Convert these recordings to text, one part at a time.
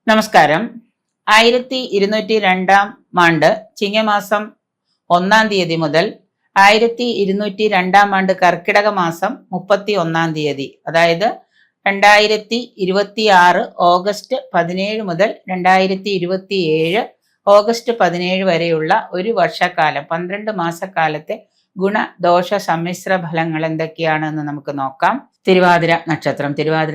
നമസ്കാരം. 1202 ആണ്ട് ചിങ്ങമാസം 1 മുതൽ 1202 കർക്കിടക മാസം 31 അതായത് 2026 ഓഗസ്റ്റ് 17 മുതൽ 2027 ഓഗസ്റ്റ് 17 വരെയുള്ള ഒരു വർഷക്കാലം 12 മാസക്കാലത്തെ ഗുണദോഷ സമ്മിശ്ര ഫലങ്ങൾ എന്തൊക്കെയാണെന്ന് നമുക്ക് നോക്കാം. തിരുവാതിര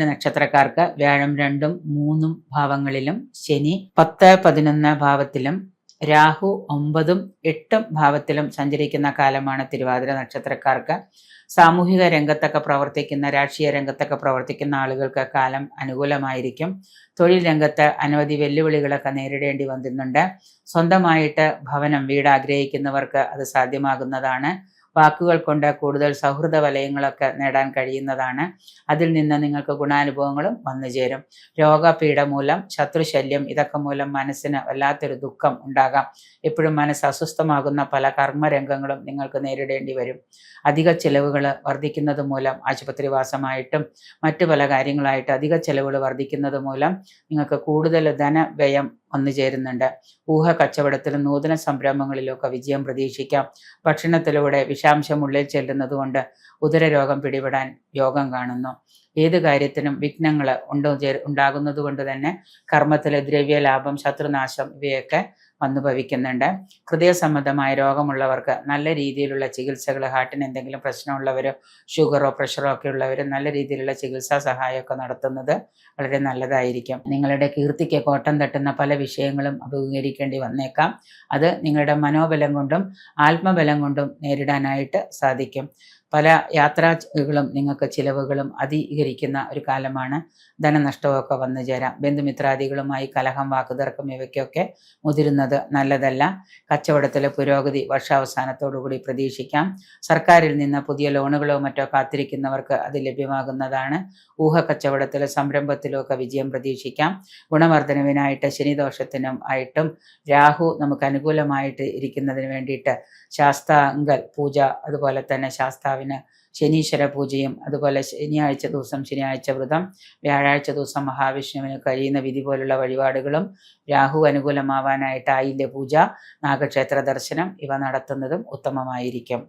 നക്ഷത്രക്കാർക്ക് വ്യാഴം 2ഉം 3ഉം ഭാവങ്ങളിലും, ശനി 10, 11 ഭാവത്തിലും, രാഹു 9ഉം 8ഉം ഭാവത്തിലും സഞ്ചരിക്കുന്ന കാലമാണ് തിരുവാതിര നക്ഷത്രക്കാർക്ക്. സാമൂഹിക രംഗത്തൊക്കെ പ്രവർത്തിക്കുന്ന, രാഷ്ട്രീയ രംഗത്തൊക്കെ പ്രവർത്തിക്കുന്ന ആളുകൾക്ക് കാലം അനുകൂലമായിരിക്കും. തൊഴിൽ രംഗത്ത് അനവധി വെല്ലുവിളികളൊക്കെ നേരിടേണ്ടി വന്നിട്ടുണ്ട്. സ്വന്തമായിട്ട് ഭവനം, വീട് ആഗ്രഹിക്കുന്നവർക്ക് അത് സാധ്യമാകുന്നതാണ്. വാക്കുകൾ കൊണ്ട് കൂടുതൽ സൗഹൃദ വലയങ്ങളൊക്കെ നേടാൻ കഴിയുന്നതാണ്. അതിൽ നിന്ന് നിങ്ങൾക്ക് ഗുണാനുഭവങ്ങളും വന്നു ചേരും. രോഗപീഠ മൂലം, ശത്രുശല്യം ഇതൊക്കെ മൂലം മനസ്സിന് വല്ലാത്തൊരു ദുഃഖം ഉണ്ടാകാം. എപ്പോഴും മനസ്സ് അസ്വസ്ഥമാകുന്ന പല കർമ്മരംഗങ്ങളും നിങ്ങൾക്ക് നേരിടേണ്ടി വരും. അധിക ചെലവുകൾ വർദ്ധിക്കുന്നത് മൂലം, ആശുപത്രിവാസമായിട്ടും മറ്റു പല കാര്യങ്ങളായിട്ട് അധിക ചെലവുകൾ വർദ്ധിക്കുന്നത് മൂലം നിങ്ങൾക്ക് കൂടുതൽ ധനവ്യയം വന്നു ചേരുന്നുണ്ട്. ഊഹ കച്ചവടത്തിലും നൂതന സംരംഭങ്ങളിലൊക്കെ വിജയം പ്രതീക്ഷിക്കാം. ഭക്ഷണത്തിലൂടെ വിഷാംശം ഉള്ളിൽ ചെല്ലുന്നത് കൊണ്ട് ഉദരരോഗം പിടിപെടാൻ യോഗം കാണുന്നു. ഏത് കാര്യത്തിനും വിഘ്നങ്ങൾ ഉണ്ടാകുന്നത് കൊണ്ട് തന്നെ കർമ്മത്തിലെ ദ്രവ്യലാഭം, ശത്രുനാശം ഇവയൊക്കെ വന്നു ഭവിക്കുന്നുണ്ട്. ഹൃദയ സംബന്ധമായ രോഗമുള്ളവർക്ക് നല്ല രീതിയിലുള്ള ചികിത്സകൾ, ഹാർട്ടിന് എന്തെങ്കിലും പ്രശ്നമുള്ളവരോ ഷുഗറോ പ്രഷറോ ഒക്കെ ഉള്ളവർ നല്ല രീതിയിലുള്ള ചികിത്സാ സഹായമൊക്കെ നടത്തുന്നത് വളരെ നല്ലതായിരിക്കും. നിങ്ങളുടെ കീർത്തിക്ക് കോട്ടം തട്ടുന്ന പല വിഷയങ്ങളും അഭിമുഖീകരിക്കേണ്ടി വന്നേക്കാം. അത് നിങ്ങളുടെ മനോബലം കൊണ്ടും ആത്മബലം കൊണ്ടും നേരിടാനായിട്ട് സാധിക്കും. പല യാത്രകളും നിങ്ങൾക്ക് ചിലവുകളും അധികരിക്കുന്ന ഒരു കാലമാണ്. ധനനഷ്ടമൊക്കെ വന്നു ചേരാം. ബന്ധുമിത്രാദികളുമായി കലഹം, വാക്കുതർക്കം ഇവയ്ക്കൊക്കെ മുതിരുന്നത് നല്ലതല്ല. കച്ചവടത്തിലെ പുരോഗതി വർഷാവസാനത്തോടുകൂടി പ്രതീക്ഷിക്കാം. സർക്കാരിൽ നിന്ന് പുതിയ ലോണുകളോ മറ്റോ കാത്തിരിക്കുന്നവർക്ക് അത് ലഭ്യമാകുന്നതാണ്. ഊഹ കച്ചവടത്തിലും സംരംഭത്തിലും ഒക്കെ വിജയം പ്രതീക്ഷിക്കാം. ഗുണവർദ്ധനവിനായിട്ട് ശനിദോഷത്തിനും ആയിട്ടും രാഹു നമുക്ക് അനുകൂലമായിട്ട് ഇരിക്കുന്നതിന് വേണ്ടിയിട്ട് ശാസ്താംഗൽ പൂജ, അതുപോലെ തന്നെ ശാസ്താവിന് ശനീശ്വര പൂജയും, അതുപോലെ ശനിയാഴ്ച ദിവസം ശനിയാഴ്ച വ്രതം, വ്യാഴാഴ്ച ദിവസം മഹാവിഷ്ണുവിന് കഴിയുന്ന വിധി പോലുള്ള വഴിപാടുകളും, രാഹു അനുകൂലമാവാനായിട്ട് ആയില്യ പൂജ, നാഗക്ഷേത്ര ദർശനം ഇവ നടത്തുന്നതും ഉത്തമമായിരിക്കും.